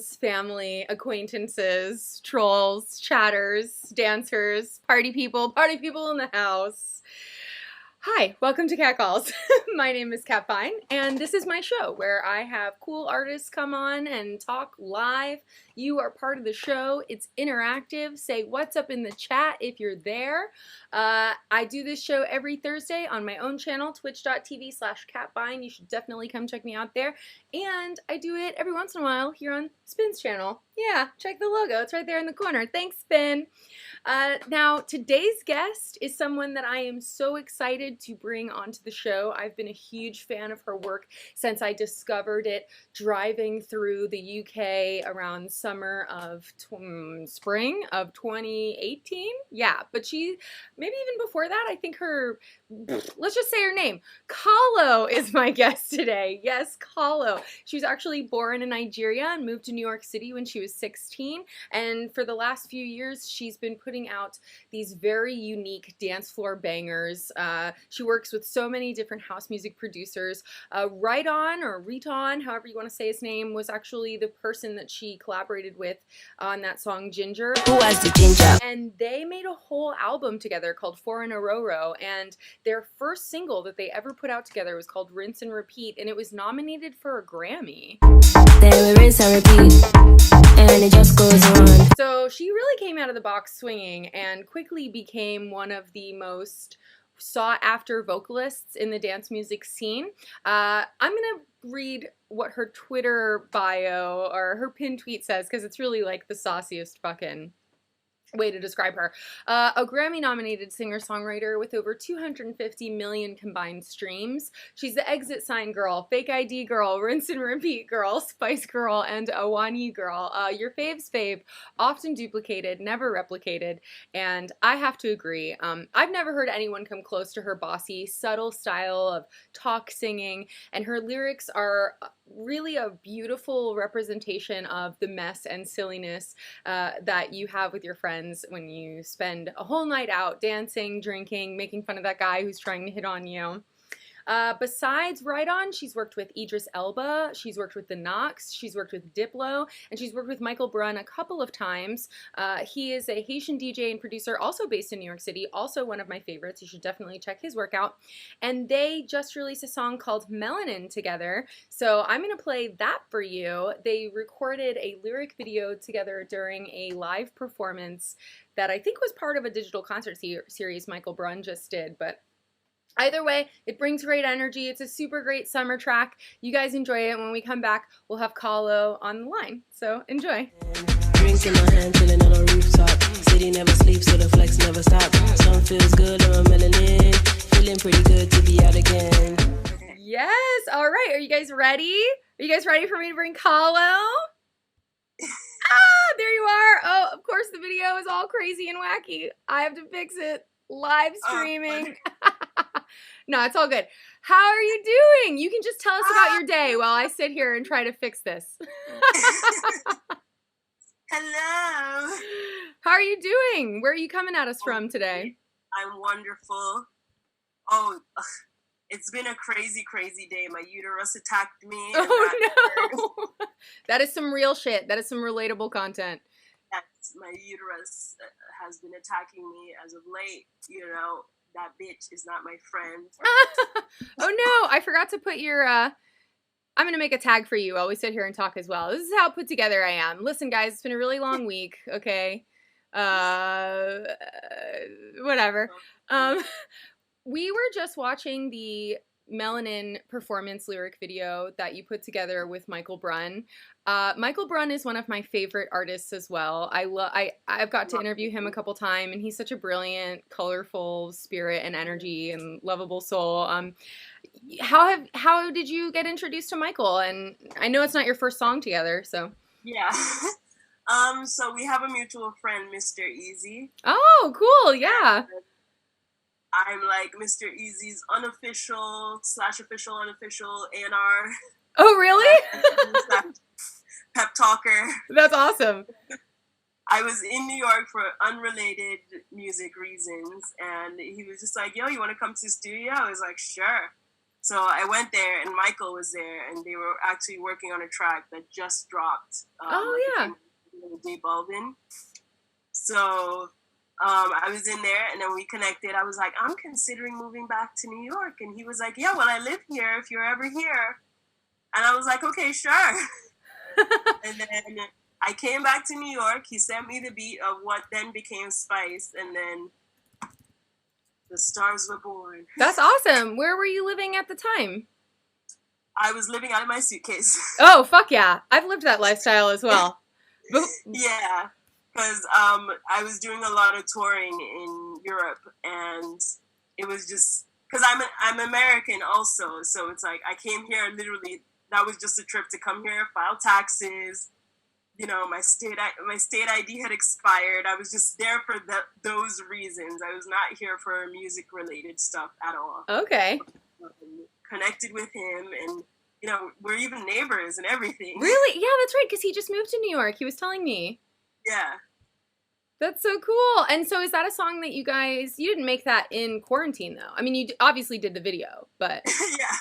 friends, family, acquaintances, trolls, chatters, dancers, party people in the house. Hi, welcome to Cat Calls. My name is Cat Fine, and this is my show where I have cool artists come on and talk live. You are part of the show. It's interactive. Say what's up in the chat if you're there. I do this show every Thursday on my own channel, twitch.tv/catfine. You should definitely come check me out there. And I do it every once in a while here on Spin's channel. Yeah, check the logo. It's right there in the corner. Thanks, Spin. Now, today's guest is someone that I am so excited to bring onto the show. I've been a huge fan of her work since I discovered it driving through the UK around spring of 2018. Yeah, but maybe even before that, I think let's just say her name. Kah-Lo is my guest today. Yes, Kah-Lo. She was actually born in Nigeria and moved to New York City when she was 16. And for the last few years, she's been putting out these very unique dance floor bangers. She works with so many different house music producers. Riton, however you want to say his name, was actually the person that she collaborated with on that song Ginger. Who was the ginger? And they made a whole album together called Four in a Row, and their first single that they ever put out together was called Rinse and Repeat, and it was nominated for a Grammy. Then we rinse and repeat, and it just goes on. So she really came out of the box swinging and quickly became one of the most sought-after vocalists in the dance music scene. I'm gonna read what her Twitter bio or her pinned tweet says, because it's really like the sauciest fucking way to describe her. A Grammy-nominated singer-songwriter with over 250 million combined streams. She's the Exit Sign Girl, Fake ID Girl, Rinse and Repeat Girl, Spice Girl, and Awani Girl. Your fave's fave, often duplicated, never replicated, and I have to agree. I've never heard anyone come close to her bossy, subtle style of talk singing, and her lyrics are really a beautiful representation of the mess and silliness that you have with your friends when you spend a whole night out dancing, drinking, making fun of that guy who's trying to hit on you. Besides Riton, she's worked with Idris Elba, she's worked with the Knox, she's worked with Diplo, and she's worked with Brun a couple of times. He is a Haitian DJ and producer, also based in New York City, also one of my favorites. You should definitely check his work out. And they just released a song called Melanin together, so I'm going to play that for you. They recorded a lyric video together during a live performance that I think was part of a digital concert series Brun just did, but either way, it brings great energy. It's a super great summer track. You guys enjoy it. When we come back, we'll have Kah-Lo on the line. So enjoy. Drink in my hand, chilling on a rooftop. City never sleeps, so the flex never stops. Sun feels good on melanin. Feeling pretty good to be out again. Yes. All right. Are you guys ready? Are you guys ready for me to bring Kah-Lo? There you are. Oh, of course, the video is all crazy and wacky. I have to fix it. Live streaming. No, it's all good. How are you doing? You can just tell us about your day while I sit here and try to fix this. Hello. How are you doing? Where are you coming at us from today? I'm wonderful. Oh, it's been a crazy, crazy day. My uterus attacked me. Oh, no. That is some real shit. That is some relatable content. Yes, my uterus has been attacking me as of late. You know, that bitch is not my friend. Oh no, I forgot to put your, I'm going to make a tag for you while we sit here and talk as well. This is how put together I am. Listen guys, it's been a really long week, okay? Whatever. We were just watching the Melanin performance lyric video that you put together with Brun. Brun is one of my favorite artists as well. I've got to interview him a couple times, and he's such a brilliant, colorful spirit and energy and lovable soul. How did you get introduced to Michael? And I know it's not your first song together, so. Yeah. So we have a mutual friend, Mr. Easy. Oh, cool, yeah. I'm like Mr. Easy's unofficial/official unofficial A&R. Oh, really? Pep talker. That's awesome. I was in New York for unrelated music reasons, and he was just like, yo, you want to come to the studio? I was like, sure. So I went there, and Michael was there, and they were actually working on a track that just dropped. J Balvin. So I was in there, and then we connected. I was like, I'm considering moving back to New York. And he was like, yeah, well, I live here if you're ever here. And I was like, okay, sure. And then I came back to New York. He sent me the beat of what then became Spice, and then the stars were born. That's awesome. Where were you living at the time? I was living out of my suitcase. Oh, fuck yeah. I've lived that lifestyle as well. Yeah, because I was doing a lot of touring in Europe, and it was just because I'm American also, so it's like I came here literally. That was just a trip to come here, file taxes. You know, my state ID had expired. I was just there for those reasons. I was not here for music related stuff at all. Okay. Connected with him, and you know, we're even neighbors and everything. Really? Yeah, that's right, because he just moved to New York. He was telling me. Yeah. That's so cool. And so is that a song that you didn't make that in quarantine, though? I mean, you obviously did the video, but... Yeah.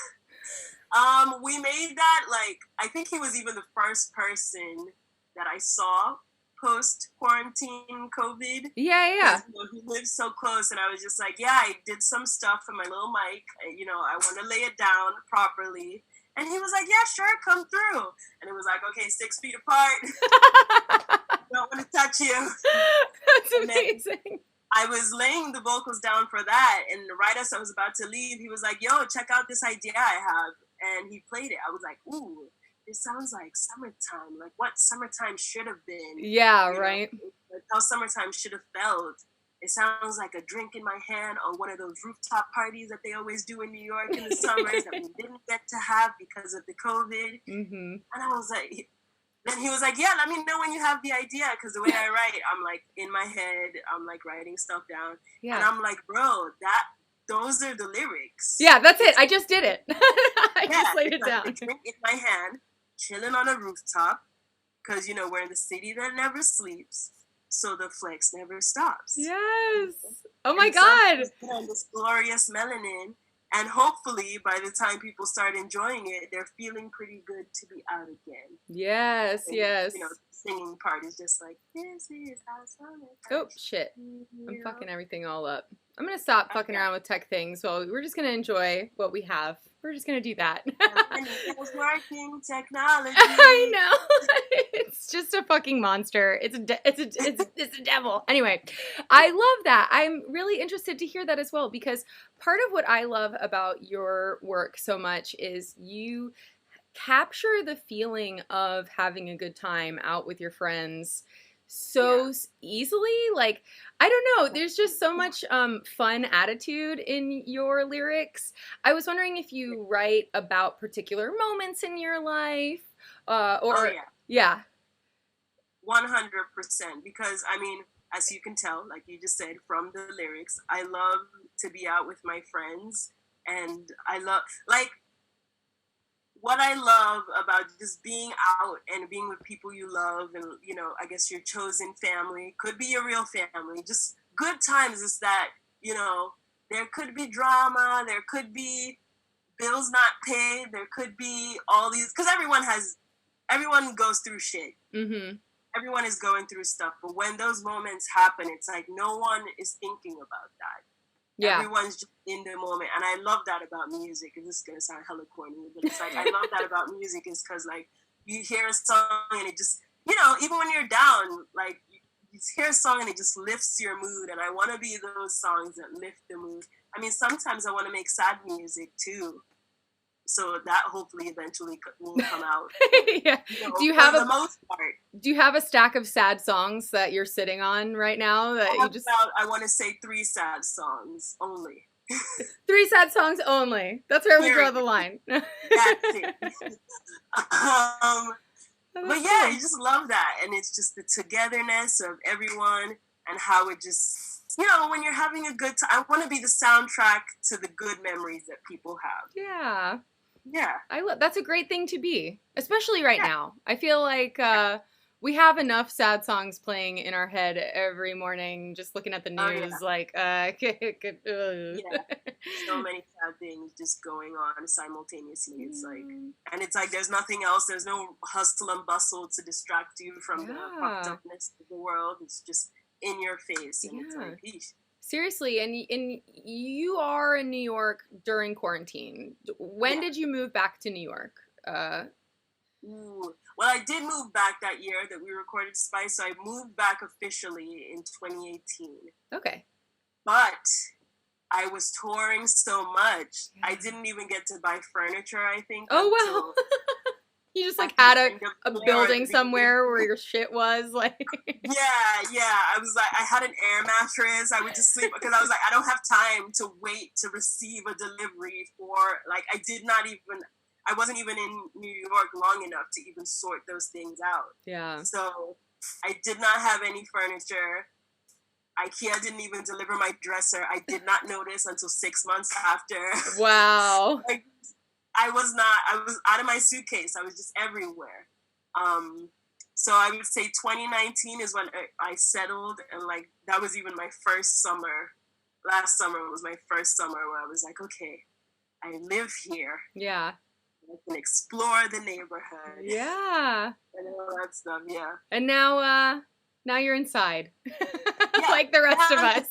We made that, like, I think he was even the first person that I saw post-quarantine COVID. Yeah. You know, he lives so close, and I was just like, yeah, I did some stuff for my little mic. You know, I want to lay it down properly. And he was like, yeah, sure, come through. And it was like, okay, 6 feet apart. Don't want to touch you. That's amazing. I was laying the vocals down for that, and right as I was about to leave, he was like, yo, check out this idea I have. And he played it. I was like, ooh, this sounds like summertime, like what summertime should have been. Yeah, right. Like how summertime should have felt. It sounds like a drink in my hand on one of those rooftop parties that they always do in New York in the summers that we didn't get to have because of the COVID. Mm-hmm. And I was like, then he was like, yeah, let me know when you have the idea. Because the way I write, I'm like in my head, I'm like writing stuff down. Yeah. And I'm like, bro, those are the lyrics. Yeah, that's it. I just did it. I just laid it down. A drink in my hand, chilling on a rooftop. Because, you know, we're in the city that never sleeps. So the flex never stops. Yes. Oh my God. And this glorious melanin. And hopefully by the time people start enjoying it, they're feeling pretty good to be out again. Yes, and, yes. You know, the singing part is just like, this is how summer. Oh, shit. I'm fucking everything all up. I'm going to stop fucking around with tech things. Well, we're just going to enjoy what we have. We're just going to do that. Working technology. I know. It's just a fucking monster. It's a devil. Anyway, I love that. I'm really interested to hear that as well, because part of what I love about your work so much is you capture the feeling of having a good time out with your friends so easily. Like, I don't know, there's just so much fun attitude in your lyrics. I was wondering if you write about particular moments in your life, yeah. 100%, because I mean, as you can tell, like you just said from the lyrics, I love to be out with my friends, and I love, like, what I love about just being out and being with people you love, and, you know, I guess your chosen family, could be your real family, just good times, is that, you know, there could be drama, there could be bills not paid, there could be all these, because everyone goes through shit. Mm-hmm. Everyone is going through stuff, but when those moments happen, it's like no one is thinking about that. Yeah. Everyone's just in the moment. And I love that about music. And this is going to sound hella corny, but it's like, I love that about music is because, like, you hear a song and it just, you know, even when you're down, like, you hear a song and it just lifts your mood. And I want to be those songs that lift the mood. I mean, sometimes I want to make sad music too. So that hopefully eventually will come out. Yeah. You know, do you have for the most part. Do you have a stack of sad songs that you're sitting on right now that you just? I want to say 3 sad songs only. 3 sad songs only. That's where we draw the line. That's it. But yeah, I just love that, and it's just the togetherness of everyone and how it just, you know, when you're having a good time. I want to be the soundtrack to the good memories that people have. Yeah. Yeah. That's a great thing to be, especially right now. I feel like We have enough sad songs playing in our head every morning, just looking at the Oh news, yeah, like, yeah. So many sad things just going on simultaneously. It's like, and it's like there's nothing else. There's no hustle and bustle to distract you from the fucked yeah, upness of the world. It's just in your face, and it's yeah. like, eesh. Seriously, and you are in New York during quarantine. When Yeah. did you move back to New York? Ooh. Well, I did move back that year that we recorded Spice, so I moved back officially in 2018. Okay. But I was touring so much, Yeah. I didn't even get to buy furniture, I think. Oh wow. You just like had a building somewhere where your shit was like. Yeah. I was like, I had an air mattress. I would just sleep because I was like, I don't have time to wait to receive a delivery for, like, I wasn't even in New York long enough to even sort those things out. Yeah. So I did not have any furniture. IKEA didn't even deliver my dresser. I did not notice until 6 months after. Wow. Like, I was out of my suitcase. I was just everywhere. So I would say 2019 is when I settled, and like that was even my first summer. Last summer was my first summer where I was like, okay, I live here. Yeah. I can explore the neighborhood. Yeah. And all that stuff, yeah. And now you're inside. Like the rest of us.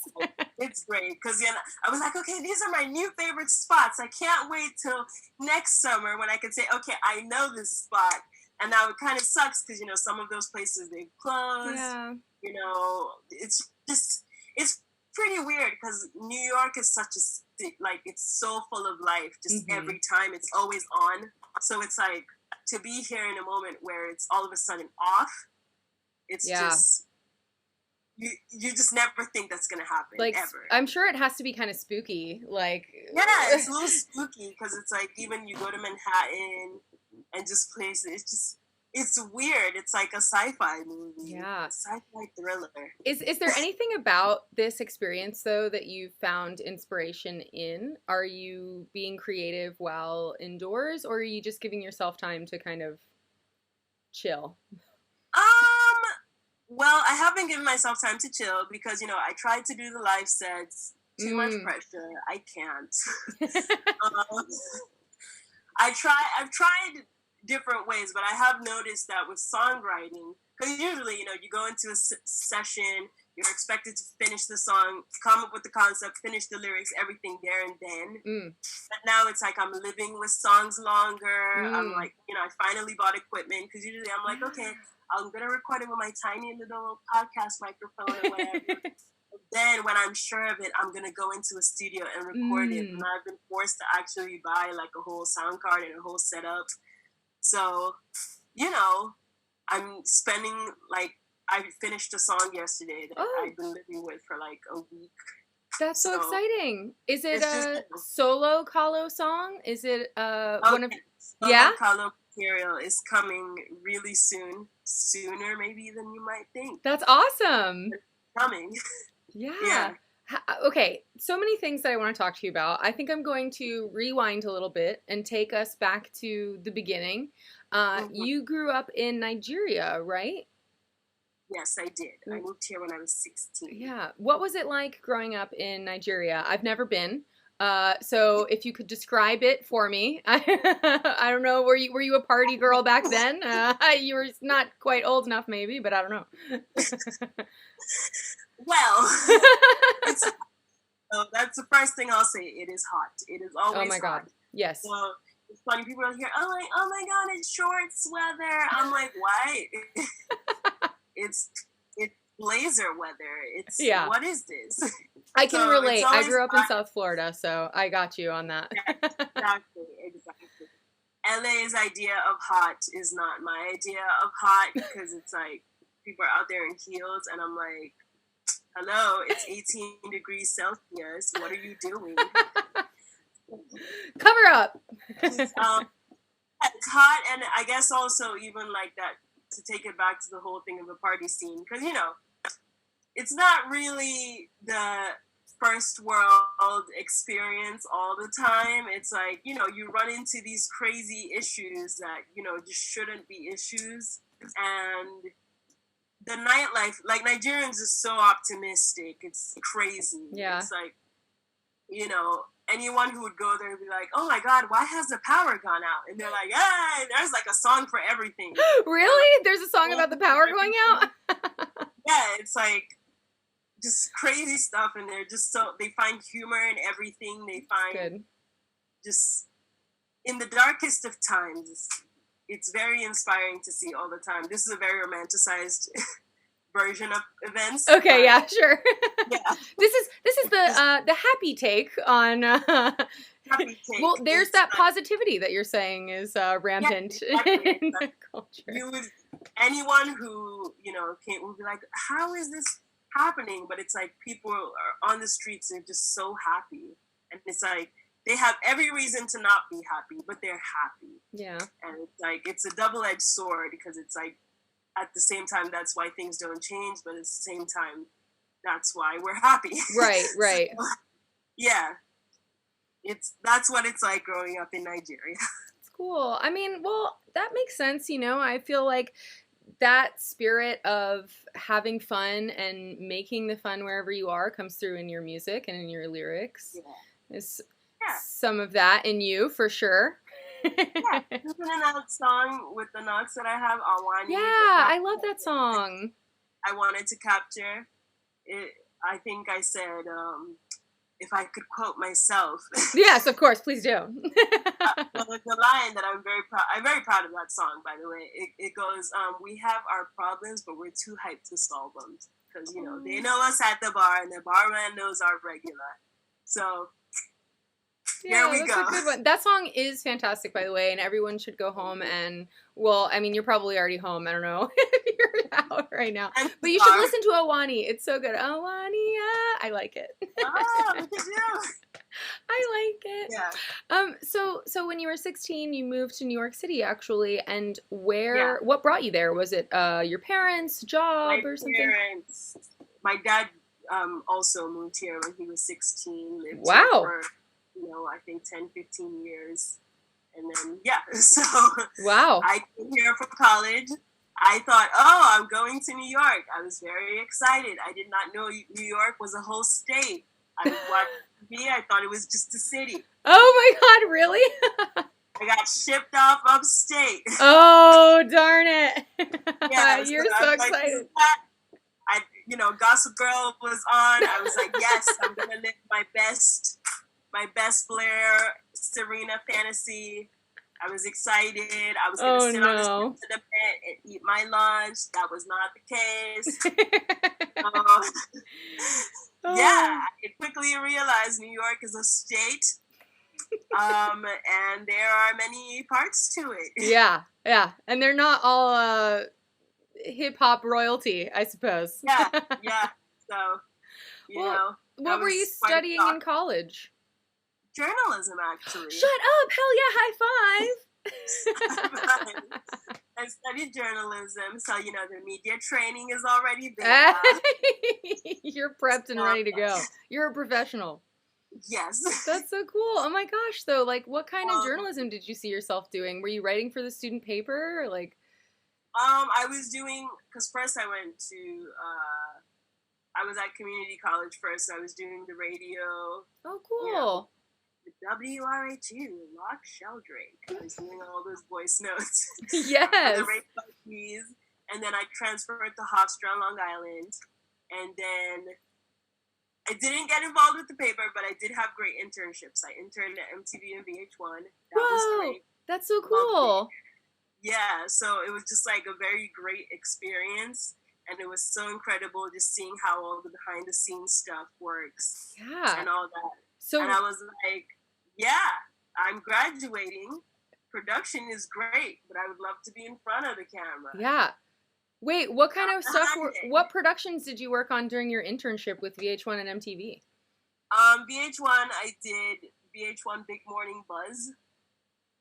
It's great because I was like, okay, these are my new favorite spots. I can't wait till next summer when I can say, okay, I know this spot. And now it kind of sucks because, some of those places, they've closed. Yeah. It's pretty weird because New York is such like, it's so full of life just every time. It's always on. So it's like to be here in a moment where it's all of a sudden off. It's just... You just never think that's gonna happen, like, ever. I'm sure it has to be kind of spooky, like. Yeah, it's a little spooky because it's like even you go to Manhattan and just places. It's weird. It's like a sci-fi movie. Yeah, a sci-fi thriller. Is there anything about this experience though that you found inspiration in? Are you being creative while indoors, or are you just giving yourself time to kind of chill? Well, I have been giving myself time to chill because, I tried to do the live sets. Too much pressure. I can't. I've tried different ways, but I have noticed that with songwriting, because usually, you go into a session, you're expected to finish the song, come up with the concept, finish the lyrics, everything there and then. But now it's like I'm living with songs longer. I'm like, I finally bought equipment because usually I'm like, okay, I'm going to record it with my tiny little podcast microphone or whatever. Then when I'm sure of it, I'm going to go into a studio and record it. And I've been forced to actually buy like a whole sound card and a whole setup. So, I'm spending like, I finished a song yesterday that I've been living with for like a week. That's so exciting. Is it a solo Kah-Lo song? Is it one of... Yeah? Kah-Lo material is coming really soon. Sooner maybe than you might think. That's awesome. It's coming. Yeah. Okay, so many things that I want to talk to you about. I think I'm going to rewind a little bit and take us back to the beginning. You grew up in Nigeria, right? Yes, I did. I moved here when I was 16. Yeah. What was it like growing up in Nigeria? I've never been. So if you could describe it for me. I don't know, were you a party girl back then? You were not quite old enough maybe, but I don't know. Well, that's the first thing I'll say. It is hot. It is always hot. Oh my God. Yes. So it's funny, people are here, oh my God, it's shorts weather. I'm like, why? It's blazer weather. What is this? I can relate. I grew up in South Florida, so I got you on that. Exactly. LA's idea of hot is not my idea of hot because it's like people are out there in heels and I'm like, hello, it's 18 degrees Celsius. What are you doing? Cover up. It's hot, and I guess also even like that, to take it back to the whole thing of the party scene, because it's not really the first world experience all the time. It's like, you run into these crazy issues that, just shouldn't be issues. And the nightlife, like Nigerians are so optimistic. It's crazy. Yeah. It's like, anyone who would go there would be like, oh my God, why has the power gone out? And they're like, hey, there's like a song for everything. Really? There's a song about the power going out? Yeah, it's like just crazy stuff. And they're just they find humor in everything. They find Good. just in the darkest of times. It's very inspiring to see all the time. This is a very romanticized version of events. Okay, yeah, sure. Yeah. This is the happy take on. Happy take. Well, there's It's that like, positivity that you're saying is rampant exactly. in the culture. Anyone who will be like, how is this happening? But it's like people are on the streets and just so happy, and it's like they have every reason to not be happy, but they're happy. Yeah. And it's like it's a double-edged sword because it's like at the same time that's why things don't change, but at the same time that's why we're happy. Right, right. So, yeah. That's what it's like growing up in Nigeria. It's cool. I mean, well, that makes sense, I feel like that spirit of having fun and making the fun wherever you are comes through in your music and in your lyrics. Yeah. Is some of that in you for sure. Yeah, there's another song with the notes that I have on one. Yeah, I love that song. I wanted to capture it. I think I said, if I could quote myself. Yes, of course, please do. There's a line that I'm very proud. I'm very proud of that song, by the way. It goes, "We have our problems, but we're too hyped to solve them." Because they know us at the bar, and the barman knows our regular. So. Yeah, there we go. A good one. That song is fantastic, by the way, and everyone should go home and, well, I mean, you're probably already home. I don't know if you're out right now. But you should listen to Awani. It's so good. Awani, I like it. Oh, look at you. I like it. Yeah. So when you were 16, you moved to New York City, actually, and what brought you there? Was it your parents' job or something? My parents. My dad also moved here when he was 16. Lived Wow. here for, I think 10, 15 years. And then, so wow. I came here for college. I thought, I'm going to New York. I was very excited. I did not know New York was a whole state. I watched TV. I thought it was just a city. Oh my God, really? I got shipped off upstate. Oh, darn it. Yeah, you're so excited. Gossip Girl was on. I was like, yes, I'm going to live my best Blair, Serena fantasy. I was excited. I was going to sit on the steps of the bed and eat my lunch. That was not the case. Yeah, I quickly realized New York is a state. And there are many parts to it. Yeah. And they're not all hip-hop royalty, I suppose. Yeah. So, what were you studying in college? Journalism, actually. Shut up! Hell yeah, high five! I studied journalism, so the media training is already there. You're prepped and ready to go. You're a professional. Yes. That's so cool. Oh my gosh, though, what kind of journalism did you see yourself doing? Were you writing for the student paper, or I was doing, because first I went to, I was at community college first, so I was doing the radio. Oh, cool. WRHU, Lock Sheldrake. I was doing all those voice notes. Yes. The radio keys. And then I transferred to Hofstra on Long Island. And then I didn't get involved with the paper, but I did have great internships. I interned at MTV and VH1. That was great. That's so cool. Yeah, so it was just like a very great experience. And it was so incredible just seeing how all the behind the scenes stuff works. Yeah. And all that. So, and I was like, I'm graduating. Production is great, but I would love to be in front of the camera. Yeah. Wait, what kind of stuff, what productions did you work on during your internship with VH1 and MTV? VH1, I did VH1 Big Morning Buzz.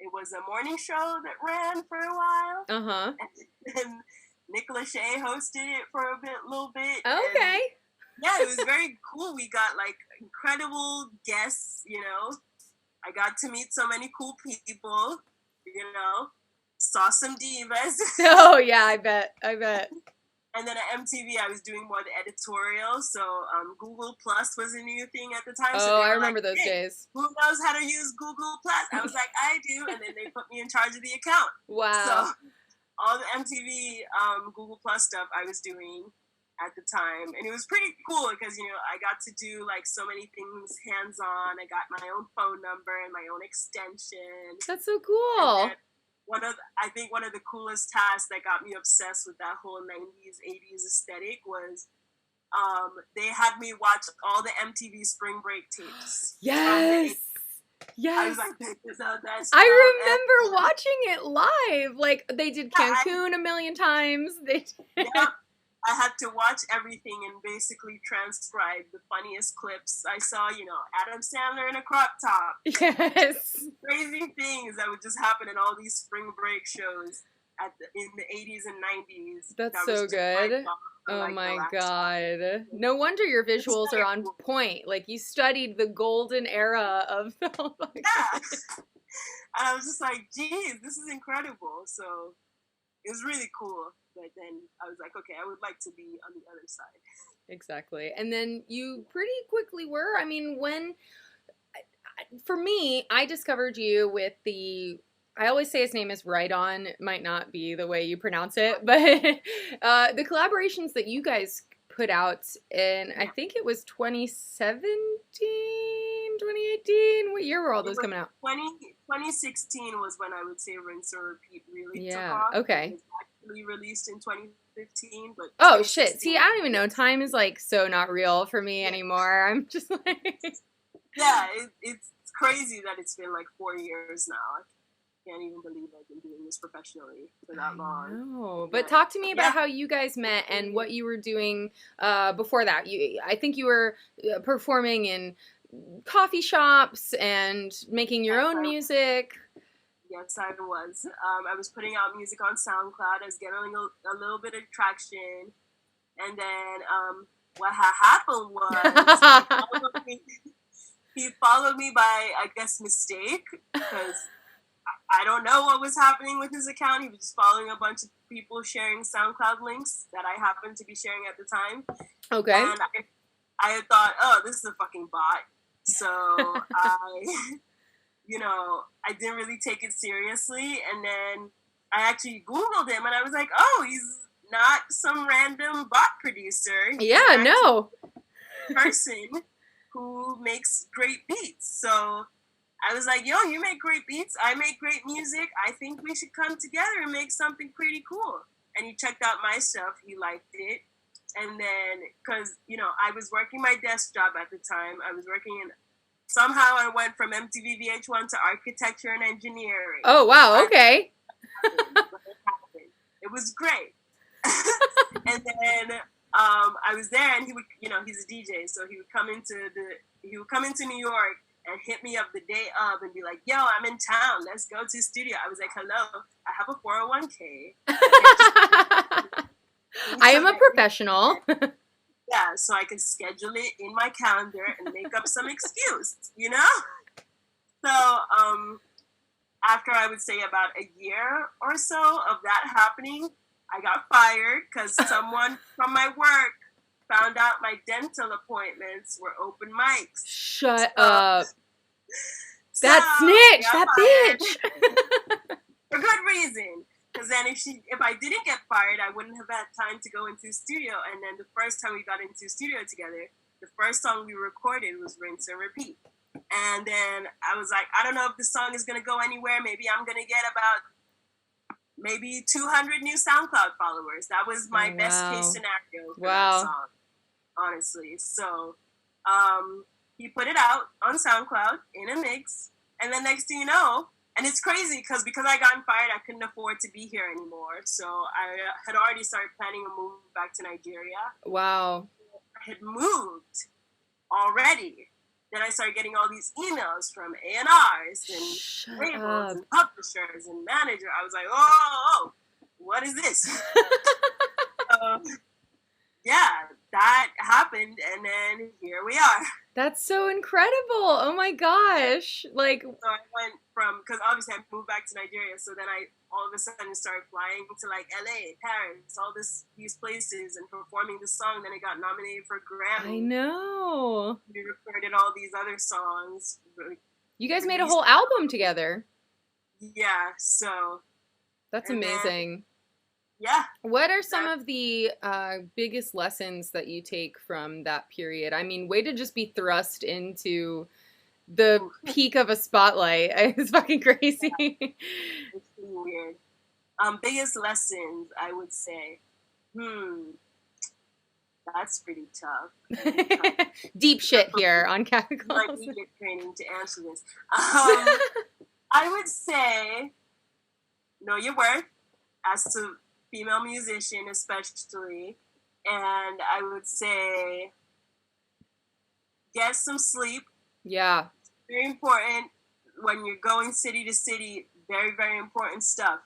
It was a morning show that ran for a while. Uh-huh. And Nick Lachey hosted it for a little bit. Okay. Yeah, it was very cool. We got incredible guests, I got to meet so many cool people, saw some divas. Oh yeah, I bet. And then at MTV, I was doing more of the editorial. So Google Plus was a new thing at the time. Oh, so I remember those days. Who knows how to use Google Plus? I was like, I do. And then they put me in charge of the account. Wow. So all the MTV Google Plus stuff I was doing at the time. And it was pretty cool because, I got to do like so many things hands-on. I got my own phone number and my own extension. That's so cool. I think one of the coolest tasks that got me obsessed with that whole 90s, 80s aesthetic was they had me watch all the MTV Spring Break tapes. Yes. Yes. I was like, this is how that's I remember watching it live. Like, they did Cancun a million times. Yeah. I had to watch everything and basically transcribe the funniest clips. I saw, Adam Sandler in a crop top. Yes. Crazy things that would just happen in all these spring break shows in the 80s and 90s. That's so good. Oh my God. No wonder your visuals are on point. Like, you studied the golden era of film. Yeah. And I was just like, geez, this is incredible. So it was really cool. But then I was like, okay, I would like to be on the other side. Exactly. And then you pretty quickly were. I mean, for me, I discovered you with I always say his name is Riton. Might not be the way you pronounce it, but the collaborations that you guys put out in, I think it was 2017, 2018. What year were all those coming out? 2016 was when I would say Rinse and Repeat really took off. Okay. It was actually released in 2015, but oh shit! See, I don't even know. Time is like so not real for me anymore. I'm just like, yeah, it's crazy that it's been like 4 years now. I can't even believe I've been doing this professionally for that long. No, but talk to me about how you guys met and what you were doing before that. I think you were performing in coffee shops and making your own music. Yes, I was. I was putting out music on SoundCloud. I was getting a little bit of traction. And then what happened was he followed me by, I guess, mistake. Because I don't know what was happening with his account. He was just following a bunch of people sharing SoundCloud links that I happened to be sharing at the time. Okay. And I had thought, oh, this is a fucking bot. So I didn't really take it seriously. And then I actually Googled him and I was like, oh, he's not some random bot producer. He's person who makes great beats. So I was like, yo, you make great beats. I make great music. I think we should come together and make something pretty cool. And he checked out my stuff. He liked it. And then, because, I was working my desk job at the time. I was working somehow I went from MTV VH1 to architecture and engineering. Oh, wow. Okay. It was great. And then I was there and he would, he's a DJ. So he would come into New York and hit me up the day of and be like, yo, I'm in town. Let's go to the studio. I was like, hello, I have a 401k. I am a professional. Yeah, so I can schedule it in my calendar and make up some excuse, So after I would say about a year or so of that happening, I got fired because someone from my work found out my dental appointments were open mics. Shut up. That snitch, that bitch. For good reason. Because then if I didn't get fired, I wouldn't have had time to go into the studio. And then the first time we got into the studio together, the first song we recorded was Rinse and Repeat. And then I was like, I don't know if this song is going to go anywhere. Maybe I'm going to get about 200 new SoundCloud followers. That was my best case scenario for that song, honestly. So he put it out on SoundCloud in a mix. And then next thing you know, and it's crazy because I got fired, I couldn't afford to be here anymore. So I had already started planning a move back to Nigeria. Wow. I had moved already. Then I started getting all these emails from A&Rs and labels and publishers and manager. I was like, oh, what is this? Yeah, that happened, and then here we are. That's so incredible. Oh my gosh. Like, so I went from, because obviously I moved back to Nigeria, so then I all of a sudden started flying to like LA, Paris, all these places and performing this song. Then it got nominated for Grammy. I know. We recorded all these other songs. You guys made a whole album together. Yeah, so. That's amazing. Then, yeah. What are some of the biggest lessons that you take from that period? I mean, way to just be thrust into the peak of a spotlight. It's fucking crazy. It's weird. Biggest lessons, I would say. That's pretty tough. Deep shit here on Catholic. My media training to answer this. I would say, know your worth as a female musician, especially, and I would say, get some sleep. Yeah. Very important when you're going city to city. Very, very important stuff.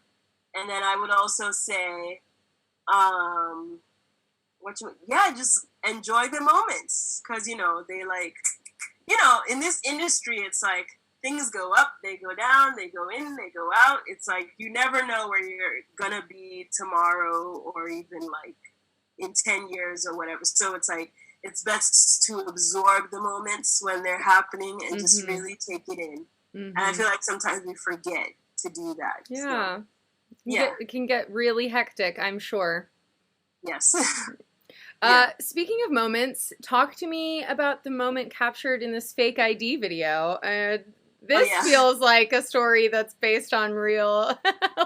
And then I would also say, just enjoy the moments. Because, they like, in this industry, it's like things go up, they go down, they go in, they go out. It's like you never know where you're going to be tomorrow or even like in 10 years or whatever. So it's like, it's best to absorb the moments when they're happening and just really take it in. And I feel like sometimes we forget to do that. Yeah. So, it can get really hectic, I'm sure. Yes. Speaking of moments, talk to me about the moment captured in this fake ID video. This feels like a story that's based on real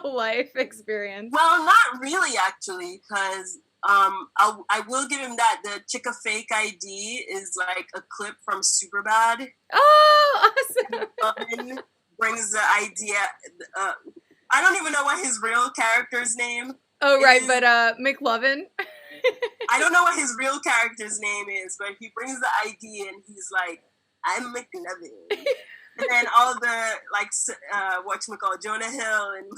life experience. Well, not really, actually, because I will give him that. The Chicka fake ID is like a clip from Superbad. Oh, awesome. Brings the idea. I don't even know what his real character's name. Oh, right, but McLovin. I don't know what his real character's name is, but he brings the ID and he's like, "I'm McLovin." And then all the, like, whatchamacallit, Jonah Hill, and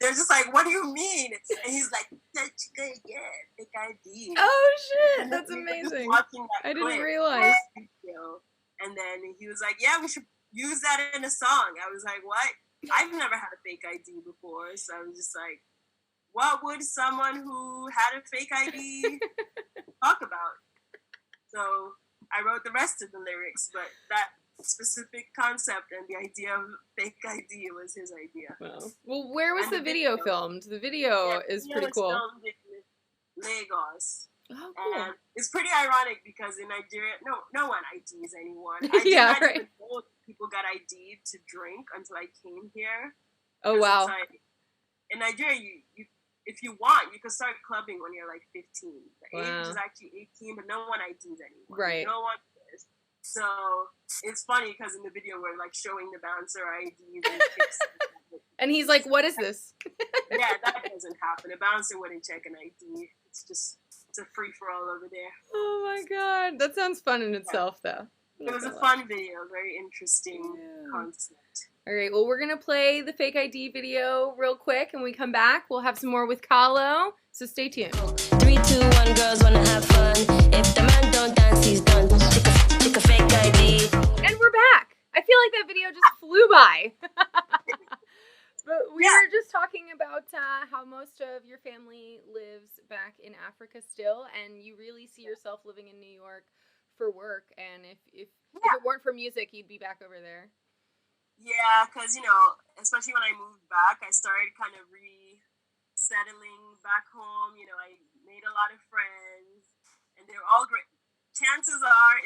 they're just like, "What do you mean?" And he's like, "That's good, yeah, fake ID." Oh, shit, that's amazing. I didn't realize. And then he was like, "Yeah, we should use that in a song." I was like, "What?" I've never had a fake ID before, so I was just like, what would someone who had a fake ID talk about? So I wrote the rest of the lyrics, but that specific concept and the idea of fake ID was his idea. Wow. Well, where was the video filmed? The video is pretty cool. Filmed in Lagos. Oh, cool. And it's pretty ironic because in Nigeria, no one IDs anyone. I did not even know people got ID'd to drink until I came here. Oh, wow. Like, in Nigeria, you if you want, you can start clubbing when you're like 15. The age is actually 18, but no one IDs anyone. Right. No one is. So it's funny because in the video we're like showing the bouncer IDs and kicks. And he's like, "What is this?" Yeah, that doesn't happen. A bouncer wouldn't check an ID. It's a free for all over there. Oh my god, that sounds fun in itself, though. It was a fun video, very interesting concept. All right, well, we're going to play the fake ID video real quick, and when we come back, we'll have some more with Kah-Lo, so stay tuned. 3, 2, 1, girls wanna have fun. If the man don't dance, he's done. Chick a fake ID. And we're back. I feel like that video just flew by. But we were just talking about how most of your family lives back in Africa still, and you really see yourself living in New York for work, and if it weren't for music, you'd be back over there. Yeah, because, especially when I moved back, I started kind of resettling back home. I made a lot of friends, and they're all great. Chances are,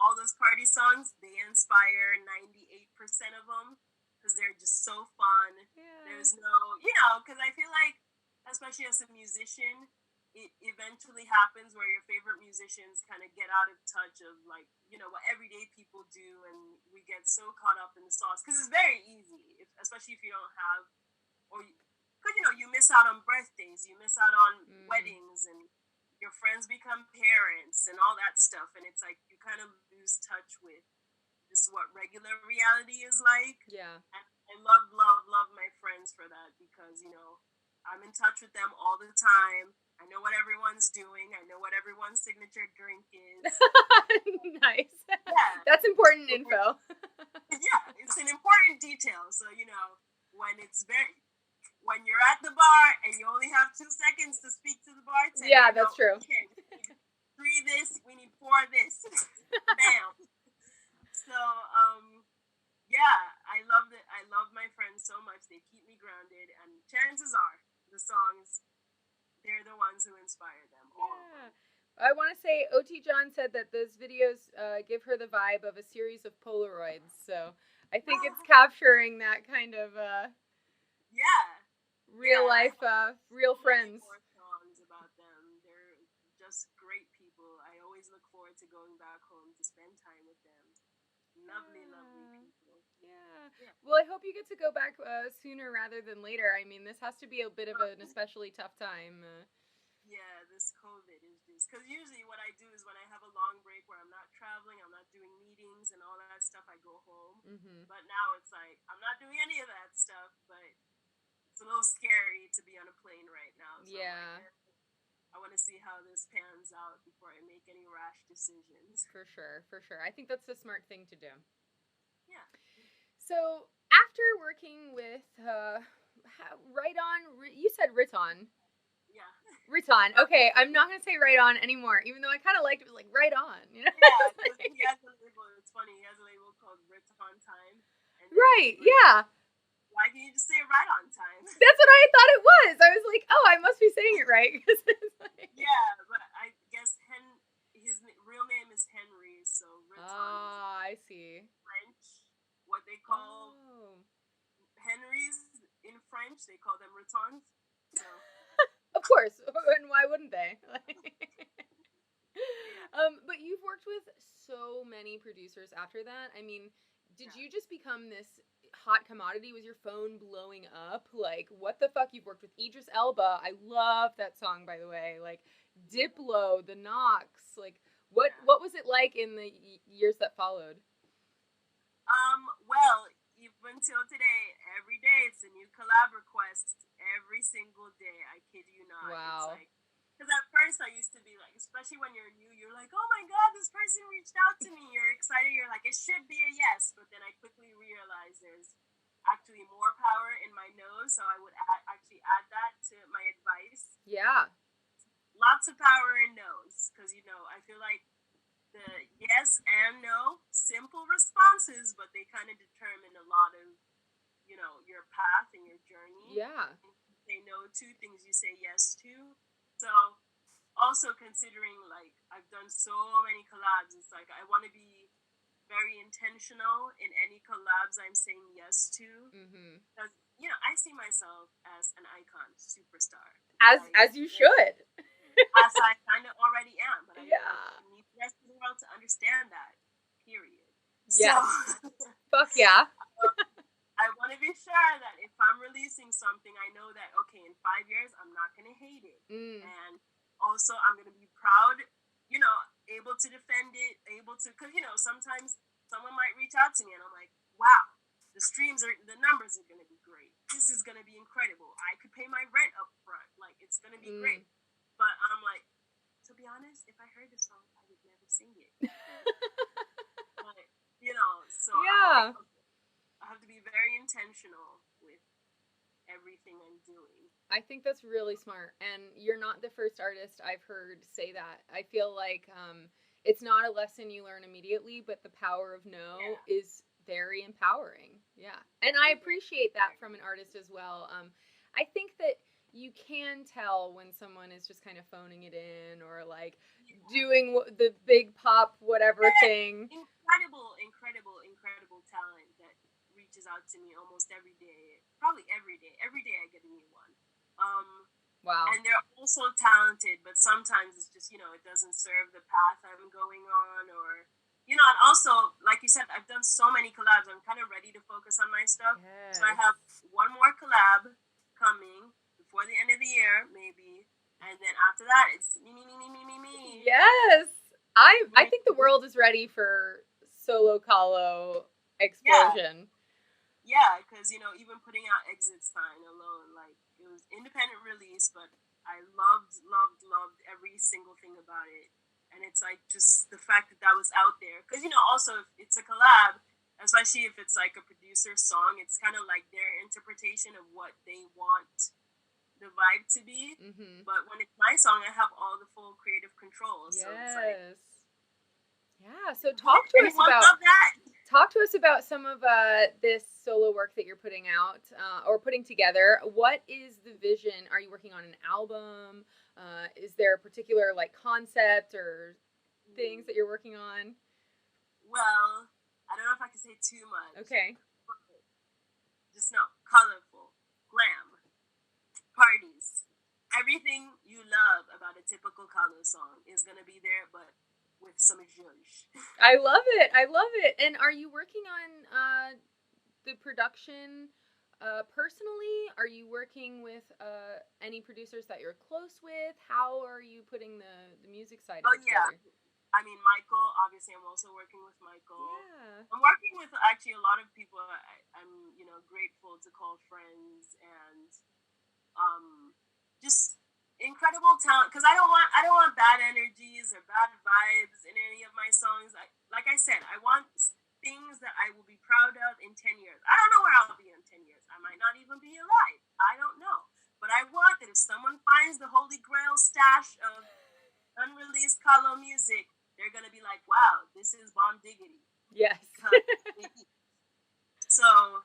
all those party songs, they inspire 98% of them, because they're just so fun. Yeah. There's no, because I feel like, especially as a musician, it eventually happens where your favorite musicians kind of get out of touch of like, what everyday people do, and we get so caught up in the sauce because it's very easy, especially if you don't have, because you miss out on birthdays, you miss out on weddings, and your friends become parents and all that stuff, and it's like you kind of lose touch with just what regular reality is like. Yeah, and I love my friends for that because I'm in touch with them all the time. I know what everyone's doing. I know what everyone's signature drink is. Nice. Yeah. That's important info. Yeah, it's an important detail. So, when you're at the bar and you only have 2 seconds to speak to the bartender. Yeah, that's true. Okay, we need 3 this, we need 4 this. Bam. So, yeah, I love it. I love my friends so much. They keep me grounded, and chances are the songs, they're the ones who inspire them. Yeah. I want to say OT John said that those videos give her the vibe of a series of Polaroids. So I think it's capturing that kind of real life, real friends. More songs about them. They're just great people. I always look forward to going back home to spend time with them. Lovely, lovely people. Yeah. Well, I hope you get to go back sooner rather than later. I mean, this has to be a bit of an especially tough time. Yeah, this COVID is just... Because usually what I do is when I have a long break where I'm not traveling, I'm not doing meetings and all that stuff, I go home. Mm-hmm. But now it's like, I'm not doing any of that stuff, but it's a little scary to be on a plane right now. So yeah. I want to see how this pans out before I make any rash decisions. For sure. I think that's the smart thing to do. Yeah. So, after working with you said Riton. Yeah. Riton. Okay, I'm not gonna say right on anymore, even though I kind of liked it. It was like right on, you know? Yeah, because he has a label. It's funny. He has a label called Riton Time. Right. Yeah. Why can't you just say right on time? That's what I thought it was. I was like, oh, I must be saying it right. Yeah, but I guess his real name is Henry, so Riton. Ah, I see. French, what they call Henrys in French, they call them Ritons. So. Of course, and why wouldn't they? But you've worked with so many producers after that. I mean, did you just become this hot commodity? Was your phone blowing up? Like, what the fuck? You've worked with Idris Elba. I love that song, by the way. Like, Diplo, The Knox. Like, what was it like in the years that followed? Well, even till today, every day it's a new collab request. Every single day, I kid you not. Wow. It's like, because at first I used to be like, especially when you're new, you're like, oh my god, this person reached out to me. You're excited. You're like, it should be a yes. But then I quickly realized there's actually more power in my nose, so I would actually add that to my advice. Yeah. Lots of power in no's, because I feel like the yes and no, simple responses, but they kind of determine a lot of your path and your journey. Yeah. Things you say no to, things you say yes to. So also considering, like, I've done so many collabs, it's like I want to be very intentional in any collabs I'm saying yes to. Mm-hmm. Because I see myself as an icon, superstar. As you should. As I kind of already am, but I need the rest of the world to understand that. Period. Yeah. So, fuck yeah. I want to be sure that if I'm releasing something, I know that, okay, in 5 years, I'm not going to hate it. And also, I'm going to be proud, able to defend it, because, sometimes someone might reach out to me and I'm like, wow, the numbers are going to be great. This is going to be incredible. I could pay my rent up front. Like, it's going to be great. But I'm like, to be honest, if I heard the song, I would never sing it. But, so yeah. I have to be very intentional with everything I'm doing. I think that's really smart. And you're not the first artist I've heard say that. I feel like it's not a lesson you learn immediately, but the power of no is very empowering. Yeah. And I appreciate that from an artist as well. I think that you can tell when someone is just kind of phoning it in or like doing the big pop whatever thing. Incredible talent that reaches out to me almost every day. Probably every day. Every day I get a new one. Wow. And they're also talented, but sometimes it's just, it doesn't serve the path I'm going on, or, and also, like you said, I've done so many collabs. I'm kind of ready to focus on my stuff. Yes. So I have one more collab coming before the end of the year, maybe. And then after that, it's me. Yes. I think the world is ready for solo Kah-Lo explosion. Yeah, because, even putting out Exit Sign alone, like, it was independent release, but I loved every single thing about it. And it's like just the fact that was out there. Because, also, if it's a collab, especially if it's like a producer song, it's kind of like their interpretation of what they want the vibe to be. Mm-hmm. But when it's my song, I have all the full creative control. So it's like, yeah. So talk to us about that. Talk to us about some of this solo work that you're putting out or putting together. What is the vision? Are you working on an album? Is there a particular like concept or things that you're working on? Well, I don't know if I can say too much. Okay. Just know, colorful, glam, parties, everything you love about a typical Kah-Lo song is gonna be there, but with some zhuzh. I love it. I love it. And are you working on the production personally? Are you working with any producers that you're close with? How are you putting the music side of it together? I mean, Michael, obviously I'm also working with Michael. Yeah. I'm working with actually a lot of people I'm, grateful to call friends, and just incredible talent, because I don't want bad energies or bad vibes in any of my songs. Like I said, I want things that I will be proud of in 10 years. I don't know where I'll be in 10 years. I might not even be alive. I don't know. But I want that if someone finds the holy grail stash of unreleased Kah-Lo music, they're going to be like, wow, this is bomb diggity. Yes. So,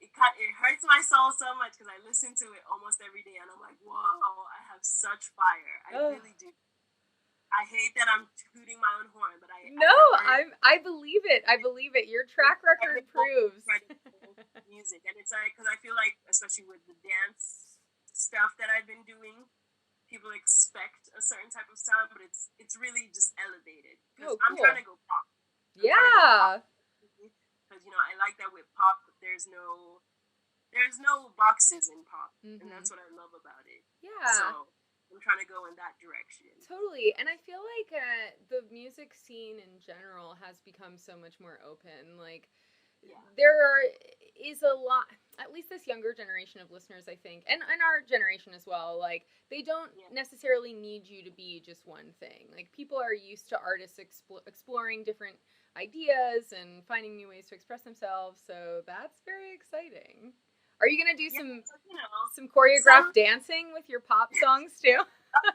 it hurts my soul so much because I listen to it almost every day and I'm like, whoa, I have such fire. I really do. I hate that I'm tooting my own horn, but I believe it. I believe it. Your track record proves. Music, and it's like, because I feel like, especially with the dance stuff that I've been doing, people expect a certain type of sound, but it's really just elevated. Because I'm trying to go pop. Yeah. Because I like that with pop, there's no boxes in pop, and that's what I love about it. Yeah. So I'm trying to go in that direction. Totally. And I feel like the music scene in general has become so much more open. Like, there is a lot, at least this younger generation of listeners, I think, and our generation as well, like, they don't necessarily need you to be just one thing. Like, people are used to artists exploring different ideas and finding new ways to express themselves, so that's very exciting. Are you going to do some choreographed dancing with your pop songs too?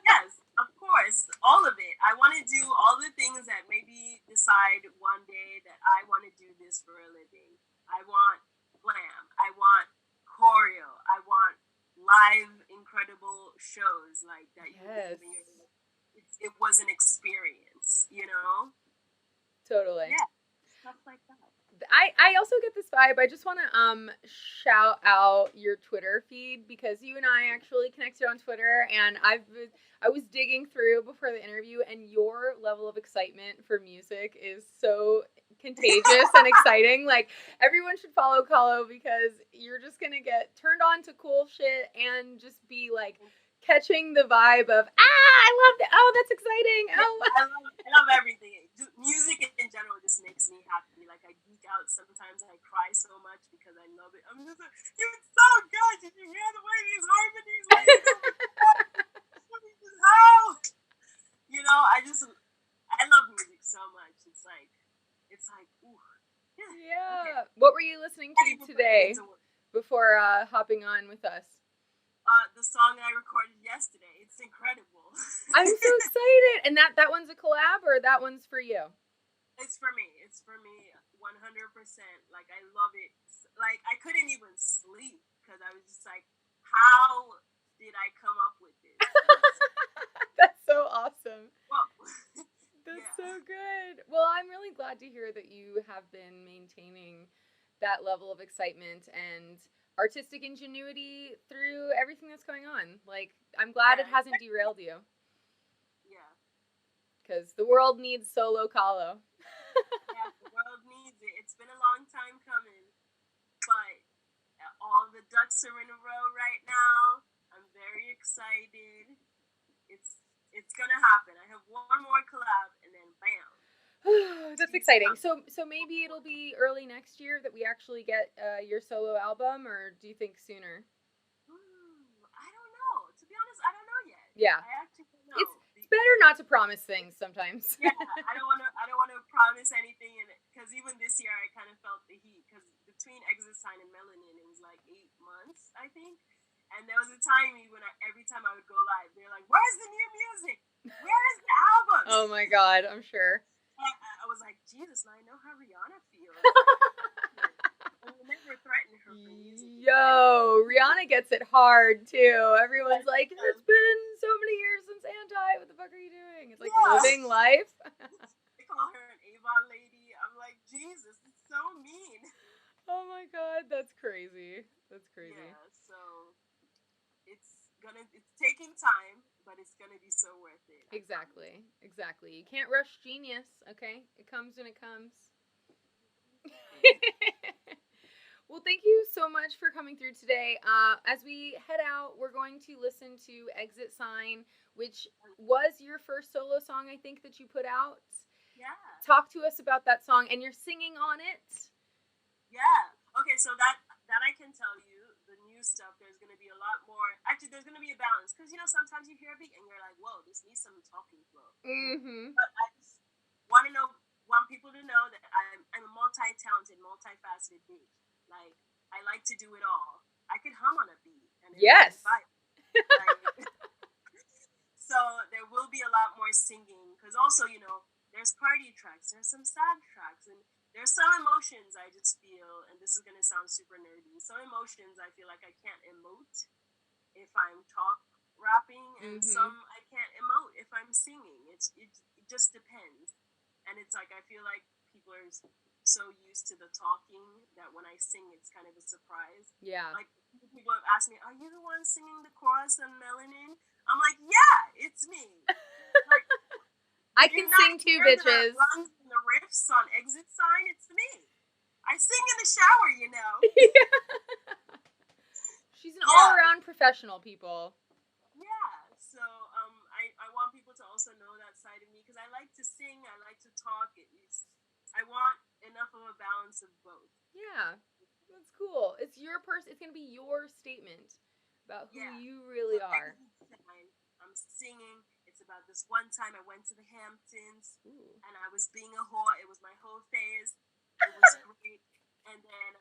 Yes, of course. All of it. I want to do all the things that maybe decide one day that I want to do this for a living. I want glam. I want choreo. I want live incredible shows like that. Yes. It was an experience, Totally. Yeah, stuff like that. I also get this vibe. I just want to shout out your Twitter feed, because you and I actually connected on Twitter, and I was digging through before the interview, and your level of excitement for music is so contagious and exciting. Like, everyone should follow Kah-Lo, because you're just gonna get turned on to cool shit and just be like catching the vibe of, I love that. Oh, that's exciting. Oh, I love everything. Music in general just makes me happy. Like, I geek out sometimes. I cry so much because I love it. I'm just like, it's so good. Did you hear the way these harmonies? How? I love music so much. It's like, ooh. Yeah. Okay. What were you listening to today before hopping on with us? The song I recorded yesterday. It's incredible. I'm so excited. And that one's a collab, or that one's for you? It's for me. 100%. Like, I love it. Like, I couldn't even sleep because I was just like, how did I come up with this? That's so awesome. Whoa. That's so good. Well, I'm really glad to hear that you have been maintaining that level of excitement and artistic ingenuity through everything that's going on. Like, I'm glad it hasn't derailed you. Yeah. Because the world needs solo Kah-Lo. Yeah, the world needs it. It's been a long time coming, but all the ducks are in a row right now. I'm very excited. It's gonna happen. I have one more collab, and then bam. That's exciting. So maybe it'll be early next year that we actually get your solo album, or do you think sooner? I don't know. To be honest, I don't know yet. Yeah. I actually don't know. It's better not to promise things sometimes. Yeah, I don't want to promise anything, and because even this year I kind of felt the heat, because between Exit Sign and Melanin it was like 8 months, I think. And there was a time when every time I would go live, they're like, "Where's the new music? Where is the album?" Oh my God, I'm sure. I was like, Jesus, I know how Rihanna feels. I will never threaten her for music. Yo, Rihanna gets it hard too. Everyone's like, it's been so many years since Anti. What the fuck are you doing? It's like living life. They call her an Avon lady. I'm like, Jesus, it's so mean. Oh my God, that's crazy. That's crazy. Yeah, so it's taking time, but it's gonna be so worth it. Exactly. You can't rush genius, okay? It comes when it comes. Well, thank you so much for coming through today. As we head out, we're going to listen to Exit Sign, which was your first solo song, I think, that you put out. Yeah. Talk to us about that song, and you're singing on it. Yeah. Okay, so that I can tell you, the new stuff, there's going to be a lot more. Actually, there's going to be a balance, because, sometimes you hear a beat and you're like, whoa, this needs some talking flow. Mm-hmm. But I just want people to know that I'm a multi-talented, multifaceted bitch. Like, I like to do it all. I could hum on a beat. And yes. So there will be a lot more singing, because also, there's party tracks, there's some sad tracks, and there's some emotions I just feel, and this is going to sound super nerdy, some emotions I feel like I can't emote if I'm rapping, and some I can't emote if I'm singing. It just depends. And it's like, I feel like people are so used to the talking that when I sing, it's kind of a surprise. Yeah. Like, people have asked me, are you the one singing the chorus on Melanin? I'm like, yeah, it's me. Like, I can sing too, bitches. The runs and the riffs on Exit Sign, it's me. I sing in the shower, She's an all-around professional, people. Yeah, so I want people to also know that side of me, because I like to sing, I like to talk. I want enough of a balance of both. Yeah, that's cool. It's your it's going to be your statement about who you really are. I'm singing. It's about this one time I went to the Hamptons. Ooh. And I was being a whore. It was my whole phase. It was great. And then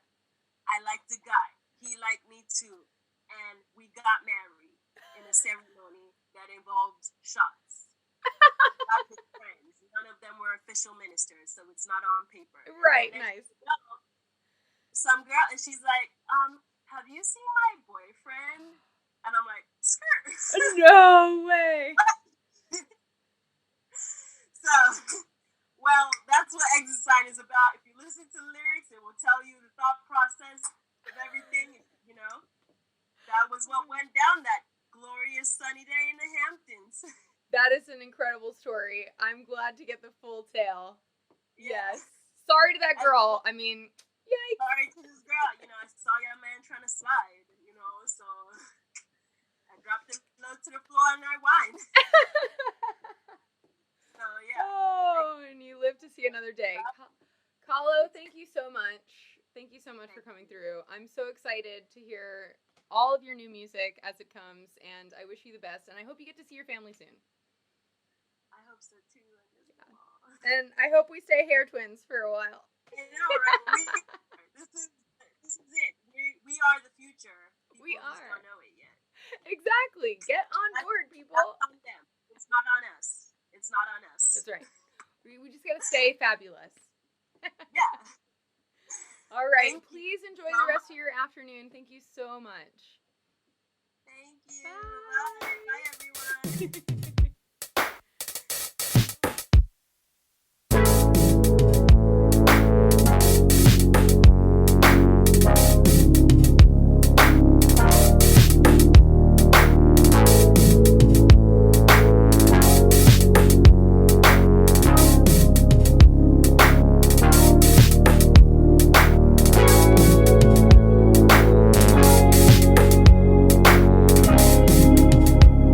I liked a guy. He liked me too. And we got married in a ceremony that involved shots. Not with friends. None of them were official ministers, so it's not on paper. Right, nice. Some girl, and she's like, have you seen my boyfriend? And I'm like, skirt. No way. So, well, that's what Exit Sign is about. If you listen to the lyrics, it will tell you the thought process of everything, That was what went down that glorious sunny day in the Hamptons. That is an incredible story. I'm glad to get the full tale. Yes. Sorry to that girl. I mean, yikes. Sorry to this girl. I saw your man trying to slide, so I dropped it low to the floor and I whined. So, yeah. Oh, and you live to see another day. Kah-Lo, thank you so much. Thank you so much for coming through. I'm so excited to hear all of your new music as it comes, and I wish you the best, and I hope you get to see your family soon. I hope so too. And I hope we stay hair twins for a while. I know, right? This is it. We are the future. People just don't know it yet. Exactly. Get on board, people. That's on them. It's not on us. It's not on us. That's right. We just gotta stay fabulous. Yeah. All right. Please enjoy the rest of your afternoon. Thank you so much. Thank you. Bye. Bye, everyone.